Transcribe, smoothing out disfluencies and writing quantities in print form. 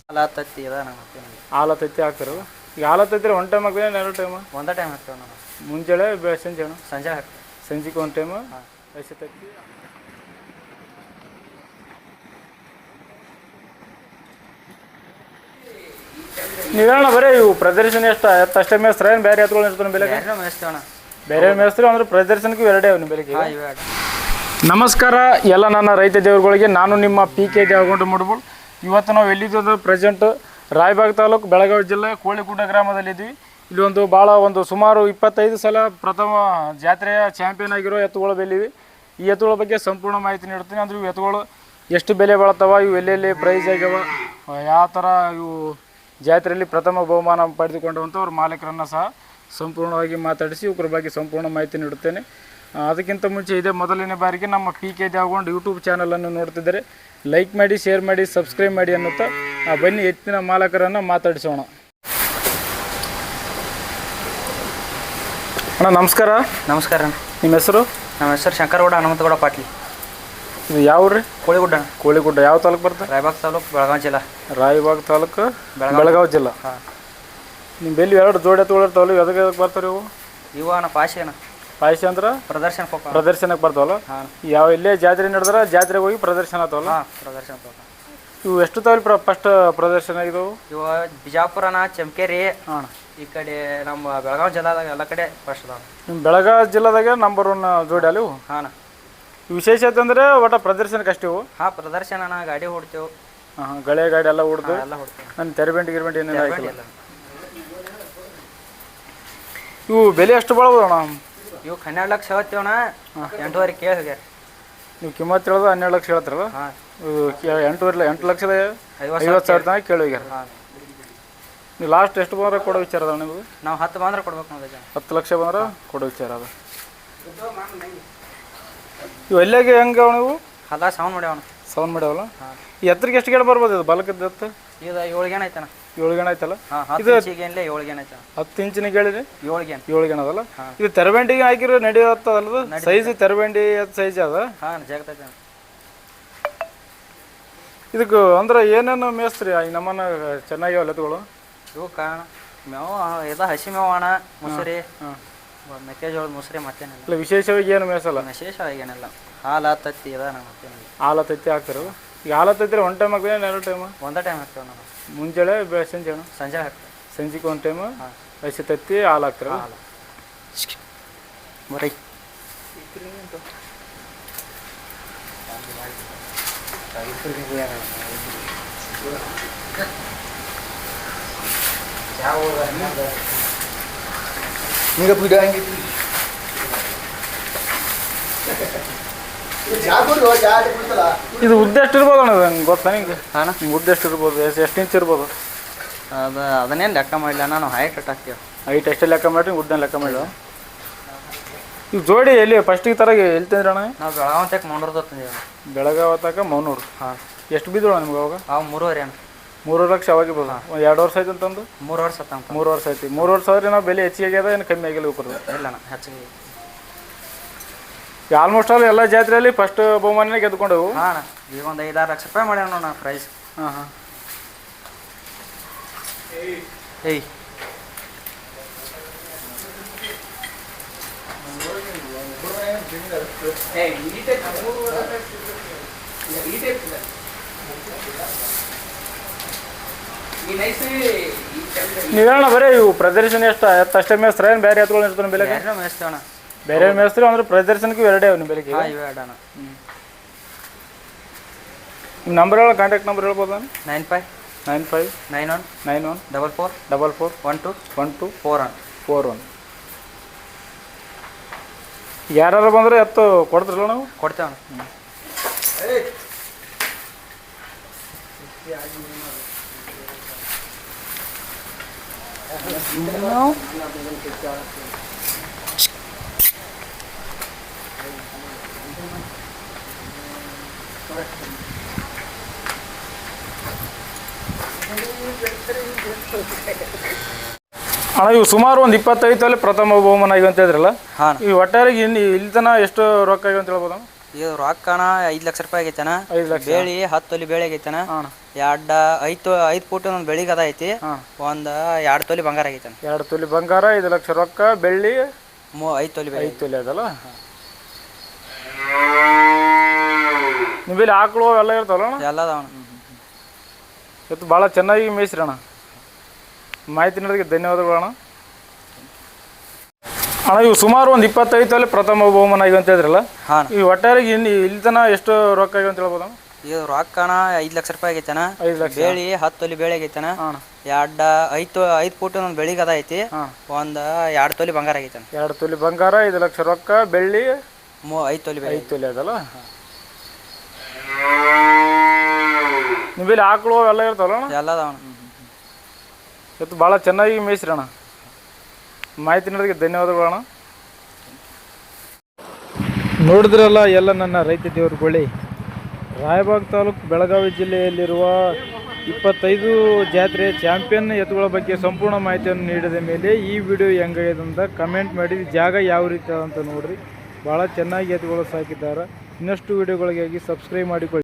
ಹಾಲತ್ತತ್ತಿ ಅದ ಹಾಲತ್ತತ್ತಿ ಹಾಕ್ತಾರ. ಈಗ ಹಾಲತ್ತತ್ತಿ ಒನ್ ಟೈಮ್ ಹಾಕ್ತೀವಿ, ಎರಡು ಟೈಮ್? ಒಂದೇ ಟೈಮ್ ಹಾಕ್ತೇವೆ ನಾವು. ಮುಂಜಾನೆ ಸಂಜೆ ಅಣ್ಣ? ಸಂಜೆ ಹಾಕ್ತೀವಿ. ಸಂಜೆಗೆ ಒಂದು ಟೈಮು ಹಸಿ ತತ್ತಿ. ನೀವೇಣ ಬರೀ ಇವು ಪ್ರದರ್ಶನ ಅಷ್ಟೇ ಮೇಸ್ತ್ರ ಏನು ಬೇರೆ ಎತ್ಕೊಂಡು ಇರ್ತಾನೆ ಬೆಲೆಗೆ? ಮೇಯಿಸ್ತೇವಣ್ಣ. ಬೇರೆ ಮೇಸ್ತ್ರಿ ಅಂದ್ರೆ ಪ್ರದರ್ಶನಕ್ಕೆ ಎರಡೇ ನಿಮ್ಮ ಬೆಲೆಗೆ. ನಮಸ್ಕಾರ ಎಲ್ಲ ನನ್ನ ರೈತ ದೇವರುಗಳಿಗೆ, ನಾನು ನಿಮ್ಮ PK ದೇವಗೊಂಡು ಮೂಡಬಹುದು. ಇವತ್ತು ನಾವು ಎಲ್ಲಿದ್ದೀವಿ ಅಂದ್ರೆ ಪ್ರೆಸೆಂಟ್ ರಾಯಬಾಗ್ ತಾಲೂಕು ಬೆಳಗಾವಿ ಜಿಲ್ಲೆ ಕೋಳಿಗುಡ್ಡ ಗ್ರಾಮದಲ್ಲಿದ್ವಿ. ಇಲ್ಲಿ ಒಂದು ಸುಮಾರು 25 ಸಲ ಪ್ರಥಮ ಜಾತ್ರೆಯ ಚಾಂಪಿಯನ್ ಆಗಿರೋ ಎತ್ತುಗಳು ಬೆಲ್ಲಿವಿ. ಈ ಎತ್ತುಗಳ ಬಗ್ಗೆ ಸಂಪೂರ್ಣ ಮಾಹಿತಿ ನೀಡ್ತೀನಿ. ಅಂದರೆ ಇವು ಎತ್ತುಗಳು ಎಷ್ಟು ಬೆಲೆ ಬಾಳ್ತಾವ, ಇವು ಎಲ್ಲೆಲ್ಲಿ ಪ್ರೈಸ್ ಆಗ್ಯಾವ, ಯಾವ ಥರ ಇವು ಜಾತ್ರೆಯಲ್ಲಿ ಪ್ರಥಮ ಬಹುಮಾನ ಪಡೆದುಕೊಂಡವಂಥ ಅವ್ರ ಮಾಲೀಕರನ್ನು ಸಹ ಸಂಪೂರ್ಣವಾಗಿ ಮಾತಾಡಿಸಿ ಇವ್ರ ಬಗ್ಗೆ ಸಂಪೂರ್ಣ ಮಾಹಿತಿ ನೀಡುತ್ತೇನೆ. ಅದಕ್ಕಿಂತ ಮುಂಚೆ ಇದೇ ಮೊದಲನೇ ಬಾರಿಗೆ ನಮ್ಮ PK ದೇವಗೊಂಡು ಯೂಟ್ಯೂಬ್ ಚಾನಲನ್ನು ನೋಡ್ತಿದ್ದಾರೆ. ಲೈಕ್ ಮಾಡಿ, ಶೇರ್ ಮಾಡಿ, ಸಬ್ಸ್ಕ್ರೈಬ್ ಮಾಡಿ ಅನ್ನುತ್ತಾ ಬನ್ನಿ ಎತ್ತಿನ ಮಾಲಕರನ್ನು ಮಾತಾಡಿಸೋಣ. ಅಣ್ಣ ನಮಸ್ಕಾರ. ನಮಸ್ಕಾರ. ನಿಮ್ಮ ಹೆಸರು? ನಮ್ಮ ಹೆಸರು ಶಂಕರಗೌಡ ಹನುಮಂತಗೌಡ ಪಾಟ್ಲಿ. ಇದು ಯಾವ ರೀ? ಕೋಳಿಗುಡ್ಡ. ಕೋಳಿಗುಡ್ಡ ಯಾವ ತಾಲೂಕು ಬರ್ತದೆ? ರಾಯಬಾಗ್ ತಾಲೂಕು ಬೆಳಗಾವಿ ಜಿಲ್ಲಾ. ರಾಯಬಾಗ್ ತಾಲೂಕು ಬೆಳಗಾವಿ ಜಿಲ್ಲಾ. ಹಾಂ. ನಿಮ್ಮ ಬೆಲ್ಲಿ ಎರಡು ಜೋಡಿ ಎತ್ತುಗಳಿರ್ತಾವಲ್ಲ, ಎದಕ್ಕೆ ಬರ್ತಾರೆ ಇವು? ಇವು ಅಣ್ಣ ಪಾಶಿ ಅಣ್ಣ. ಪಾಯಸ ಅಂದ್ರೆ ಪ್ರದರ್ಶನಕ್ಕೆ ಬರ್ತಾವಲ್ಲ? ಯಾವ ಇಲ್ಲೇ ಜಾತ್ರೆ ನಡೆದ್ರೆ ಜಾತ್ರೆಗೆ ಹೋಗಿ ಪ್ರದರ್ಶನ ಆಗ್ತಾವಲ್ಲ? ಪ್ರದರ್ಶನ. ಇವು ಎಷ್ಟು ತಾವಲ್ಲಿ ಫಸ್ಟ್ ಪ್ರದರ್ಶನ ಆಗಿದ್ದವು? ಇವು ಬಿಜಾಪುರನ, ಚಮಕೇರಿ, ಈ ಕಡೆ ನಮ್ಮ ಬೆಳಗಾವಿ ಜಿಲ್ಲಾದಾಗ ಎಲ್ಲ ಕಡೆ ಫಸ್ಟ್ ಅದಾವ. ನಿಮ್ಮ ಬೆಳಗಾವಿ ಜಿಲ್ಲಾದಾಗ ನಂಬರ್ 1 ಜೋಡಿ ಅಲ್ಲ ಇವು? ಹಾಂ. ವಿಶೇಷತೆ ಅಂದರೆ ಒಟ್ಟು ಪ್ರದರ್ಶನಕ್ಕೆ ಅಷ್ಟೇ ಇವು? ಹಾಂ, ಪ್ರದರ್ಶನ ಗಾಡಿ ಹೊಡ್ತೇವೆ. ಹಾಂ, ಗಳೆ ಗಾಡಿ ಎಲ್ಲ ಹೊಡ್ದು ಎಲ್ಲ ಹೊಡ್ತೇವೆ. ನನ್ನ ತೆರಬೆಂಡಿ ಗಿರ್ಬೆಂಡಿ ಏನೇನು ಆಯ್ತು? ಇವು ಬೆಲೆ ಎಷ್ಟು ಬಾಳ್ಬೋದು ಅಣ್ಣ? ಇವು 12 ಲಕ್ಷ ಹೇಳ್ತೀವಣ್ಣ. 8.5 ಕೇಳಿ ಹೋಗ್ಯಾರ. ನೀವು ಕಿಮ್ಮತ್ತು ಹೇಳೋದು 12 ಲಕ್ಷ ಹೇಳ್ತಾರಲ್ಲ? ಹಾಂ. 8,50,000 ತನಕ ಕೇಳಿ ಹೋಗ್ಯಾರ. ನೀವು ಲಾಸ್ಟ್ ಎಷ್ಟು ಬಂದ್ರೆ ಕೊಡೋ ವಿಚಾರ ಅದ ನಿಮಗೆ? ನಾವು 10 ಬಂದ್ರೆ ಕೊಡ್ಬೇಕು ನೋಡಿ. 10 ಲಕ್ಷ ಬಂದ್ರೆ ಕೊಡೋ ವಿಚಾರ ಅದ. ಇವು ಎಲ್ಲಾಗೆ ಹೆಂಗೆ ಅವ ನೀವು? ಅದ ಸೌಂಡ್ ಮಾಡ್ಯಾವಲ್ಲ? ಈ ಎತ್ತರಿಗೆ ಎಷ್ಟು ಗೇಣ್ ಬರ್ಬೋದು ಇದು ಬಲಕದ ಎತ್ತು? ಇದು 7 ಗೇಣ್ ಐತಣ್ಣ. 7 ಗೇಣ್ ಆಯ್ತಲ್ಲ? ಇದು 7 ಗೇಣ್ ಐತಣ್ಣ. 10 ಇಂಚಿನ ಗೇಳಿದೆ 7 ಗೇಣ್ ಅದಲ್ಲ? ಇದು ತೆರಬೆಂಡಿಗೆ ಹಾಕಿರೋ ನಡೆಯುತ್ತದಲ್ಲ ಸೈಜ್? ತೆರಬೆಂಡಿ ಸೈಜ್ ಅದ? ಹಾಂ, ಜಗತ್ತೈತೆ. ಇದಕ್ಕೆ ಅಂದ್ರೆ ಏನೇನು ಮೇಸ್ತ್ರಿ ನಮ್ಮನ್ನ ಚೆನ್ನಾಗಿವಲ್ಲ ಎತ್ತುಗಳು? ಇವು ಕಾರಣ ಮೇವು ಇದು ಹಸಿ ಮೇವು ಅಣ್ಣ, ಮುಸುರಿ, ಮೆಕ್ಕೆಜೋಳದ ಮುಸುರಿ, ಮತ್ತೇನಿಲ್ಲ. ಇಲ್ಲ ವಿಶೇಷವಾಗಿ ಏನು ಮೇಸಲ್ಲ? ವಿಶೇಷವಾಗಿ ಏನಿಲ್ಲ. ಹಾಲತ್ತತ್ತಿ ಅದ ಮತ್ತೇನಿಲ್ಲ. ಹಾಲತ್ತತ್ತಿ ಹಾಕ್ತಾರ? ಈಗ ಹಾಲತ್ತತ್ತಿ ಒನ್ ಟೈಮ್ ಹಾಕ್ತೀವಿ, ಎರಡು ಟೈಮ್? ಒಂದೇ ಟೈಮ್ ಹಾಕ್ತೇವೆ ನಾವು. ಮುಂಜಾನೆ ಸಂಜೆ ಅಣ್ಣ? ಸಂಜೆ ಹಾಕ್ತೇವೆ. ಸಂಜೆಗೆ ಒಂದು ಟೈಮು ಹಸಿ ತತ್ತಿ ಹಾಲು ಹಾಕ್ತಾರ? ಬರೀ ಇದು ಉದ್ದ ಎಷ್ಟು ಇರ್ಬೋದು ಅಣ್ಣ? ನಂಗೆ ಗೊತ್ತಾ ನಿಂಗೆ? ಹಾಂ, ನಿಮ್ಗೆ ಉದ್ದ ಎಷ್ಟು ಇರ್ಬೋದು? ಎಷ್ಟು ಇಂಚ್ ಇರ್ಬೋದು? ಅದನ್ನೇನು ಲೆಕ್ಕ ಮಾಡಲಿಲ್ಲ, ನಾನು ಹೈಟ್ ಹಾಕ್ತೀವಿ. ಹೈಟ್ ಎಷ್ಟೇ ಲೆಕ್ಕ ಮಾಡಿರಿ, ಉದ್ದನ ಲೆಕ್ಕ ಮಾಡಿ. ಈಗ ಜೋಡಿ ಎಲ್ಲಿ ಫಸ್ಟಿಗೆ ತರ ಎಲ್ಲಿ ತಂದ್ರಿ ಅಣ್ಣ? ನಾವು ಬೆಳಗಾವಿ ತಕ್ಕ 300 ತಂದೀವಿ. ಬೆಳಗಾವಿ ತಕ್ಕ 300? ಹಾಂ. ಎಷ್ಟು ಬಿದ್ದೋಣ ನಿಮ್ಗೆ ಅವಾಗ? ಅವು 3.5 ಅಣ್ಣ. 3 ಲಕ್ಷ ಅವಾಗಿರ್ಬೋದು. ಒಂದು 2 ವರ್ಷ ಆಯ್ತು ಅಂತಂದು? 3 ವರ್ಷ ಆಯ್ತು. 3 ವರ್ಷ ಆಯ್ತು. 3 ವರ್ಷ ಆದ್ರೆ ನಾವು ಬೆಲೆ ಹೆಚ್ಚಿಗೆ ಆಗ್ಯದ ಏನು ಕಮ್ಮಿ ಆಗಿಲ್ಲ? ಬರೋದು ಇಲ್ಲ ಅಣ್ಣ, ಹೆಚ್ಚಿಗೆ. ಆಲ್ಮೋಸ್ಟ್ ಆಲ್ ಎಲ್ಲ ಜಾತ್ರೆಯಲ್ಲಿ ಫಸ್ಟ್ ಬಹುಮಾನ ಗೆದ್ದುಕೊಂಡವು. ಹಾಂ, ಈಗ ಒಂದು 5-6 ಲಕ್ಷ ರೂಪಾಯಿ ಮಾಡ್ಯಾವ ನೋಡ ಪ್ರೈಸ್. ಹಾಂ ಹಾಂ. ಏಯ್ ನೀವೇಣ ಬರೀ ಇವು ಪ್ರದರ್ಶನ ಅಷ್ಟೇ ಮೇಸ್ತ್ರ ಏನು ಬೇರೆ ಎತ್ತುಗಳು ಇರ್ತಾನೆ ಬೆಲೆಗೆ? ಮೇಯಿಸ್ತೇವಣ್ಣ. ಬೇರೆ ಮೇಸ್ತ್ರಿ ಅಂದ್ರೆ ಪ್ರದರ್ಶನಕ್ಕೆ ಎರಡೇ ನಿಮ್ಮ ಬೆಲೆಗೆ? ಇವೆ ಅಣ್ಣ. ನಿಮ್ಮ ನಂಬರ್ ಹೇಳೋ, ಕಾಂಟ್ಯಾಕ್ಟ್ ನಂಬರ್ ಹೇಳ್ಬೋದಾ? 95 91 44 12 41. ಯಾರು ಬಂದ್ರೆ ಎತ್ತು ಕೊಡ್ತಿರಲ್ಲ ನಾವು? ಕೊಡ್ತೇವಣ್ಣ. ಅಣ್ಣ ಇವು ಸುಮಾರು ಒಂದು 25 ತೊಲೆ ಪ್ರಥಮ ಬಹುಮಾನ ಆಗಿ ಅಂತ ಹೇಳಿದ್ರಲ್ಲ? ಹಾಂ. ಈ ಒಟ್ಟಾರೆ ಇಲ್ಲಿ ತನಕ ಎಷ್ಟು ರೊಕ್ಕ ಆಗಿ ಅಂತ ಹೇಳ್ಬೋದು? ಇದು ರೊಕ್ಕ ಅಣ್ಣ 5 ಲಕ್ಷ ರೂಪಾಯಿ ಆಗೈತೆ ಅಣ್ಣ. 5 ಲಕ್ಷ ಬೇಳಿ 10 ತೊಲಿ ಬೇಳೆ ಆಗೈತೆ ಅಣ್ಣ. ಅಣ್ಣ 5 ಫೂಟ್ ಒಂದು ಬೆಳಿಗ್ಗೆ ಅದ ಐತಿ. ಒಂದು 2 ತೊಲಿ ಬಂಗಾರ ಆಗೈತೆ ಅಣ್ಣ. 2 ತೊಲಿ ಬಂಗಾರ, 5 ಲಕ್ಷ ರೊಕ್ಕ, ಬೆಳ್ಳಿ 5 ತೊಲಿ ಬೇಳೆ. 5 ತೊಲಿ ಅದಲ್ಲ. ನಿಮ್ಮಲ್ಲಿ ಆಕಳು ಎಲ್ಲ ಇರ್ತಾವಲ್ಲ ಅಣ್ಣ? ಎಲ್ಲ ಅದಾವ ಅಣ್ಣ. ಇವತ್ತು ಭಾಳ ಚೆನ್ನಾಗಿ ಮೇಯ್ಸ್ರಿ ಅಣ್ಣ. ಮಾಹಿತಿ ನೀಡೋದಕ್ಕೆ ಧನ್ಯವಾದಗಳು ಅಣ್ಣ. ಅಣ್ಣ ಇವು ಸುಮಾರು ಒಂದು 25 ತೊಲೆ ಪ್ರಥಮ ಬಹುಮಾನ ಆಗಿ ಅಂತ ಹೇಳಿದ್ರಲ್ಲ, ಹಾಂ ಈ ಒಟ್ಟಾರೆ ಇಲ್ಲಿ ತನಕ ಎಷ್ಟು ರೊಕ್ಕ ಆಗಿ ಅಂತ ಹೇಳ್ಬೋದು ಅಣ್ಣ? ಇದು ರೊಕ್ಕ ಅಣ್ಣ 5 ಲಕ್ಷ ರೂಪಾಯಿ ಆಗೈತೆ ಅಣ್ಣ. 5 ಲಕ್ಷ ಬೇಳಿ 10 ತೊಲಿ ಬೇಳೆ ಆಗೈತೆ ಅಣ್ಣ. ಅಣ್ಣ 5 ಫೂಟ್ ಒಂದು ಬೆಳಿಗ್ಗೆ ಅದ ಐತಿ. ಒಂದು 2 ತೊಲಿ ಬಂಗಾರ ಆಗೈತೆ ಅಣ್ಣ. 2 ತೊಲಿ ಬಂಗಾರ, 5 ಲಕ್ಷ ರೊಕ್ಕ, ಬೆಳ್ಳಿ 5 ತೊಲಿ ಬೇಳೆ. 5 ತೊಲಿ ಅದಲ್ಲ. ನಿಮ್ಮಲ್ಲಿ ಆಕಳು ಎಲ್ಲ ಇರ್ತಾವಲ್ಲ ಅಣ್ಣ? ಎಲ್ಲ ಅದಾವ ಅಣ್ಣ. ಇವತ್ತು ಭಾಳ ಚೆನ್ನಾಗಿ ಮೇಯ್ಸ್ರಿ ಅಣ್ಣ. ಮಾಹಿತಿ ನೀಡೋದಕ್ಕೆ ಧನ್ಯವಾದಗಳು ಅಣ್ಣ. ನೋಡಿದ್ರಲ್ಲ ಎಲ್ಲ ನನ್ನ ರೈತ ದೇವರುಗಳೇ, ರಾಯಬಾಗ್ ತಾಲೂಕು ಬೆಳಗಾವಿ ಜಿಲ್ಲೆಯಲ್ಲಿರುವ 25 ಜಾತ್ರೆ ಚಾಂಪಿಯನ್ ಎತ್ತುಗಳ ಬಗ್ಗೆ ಸಂಪೂರ್ಣ ಮಾಹಿತಿಯನ್ನು ನೀಡಿದ ಮೇಲೆ ಈ ವಿಡಿಯೋ ಹೆಂಗಾಗಿದೆ ಅಂತ ಕಮೆಂಟ್ ಮಾಡಿ. ಜಾಗ ಯಾವ ರೀತಿ ಅಂತ ನೋಡ್ರಿ. ಭಾಳ ಚೆನ್ನಾಗಿ ಎತ್ತುಗಳು ಸಾಕಿದ್ದಾರೆ. ಇನ್ನಷ್ಟು ವಿಡಿಯೋಗಳಿಗಾಗಿ ಸಬ್ಸ್ಕ್ರೈಬ್ ಮಾಡಿಕೊಳ್ಳಿ.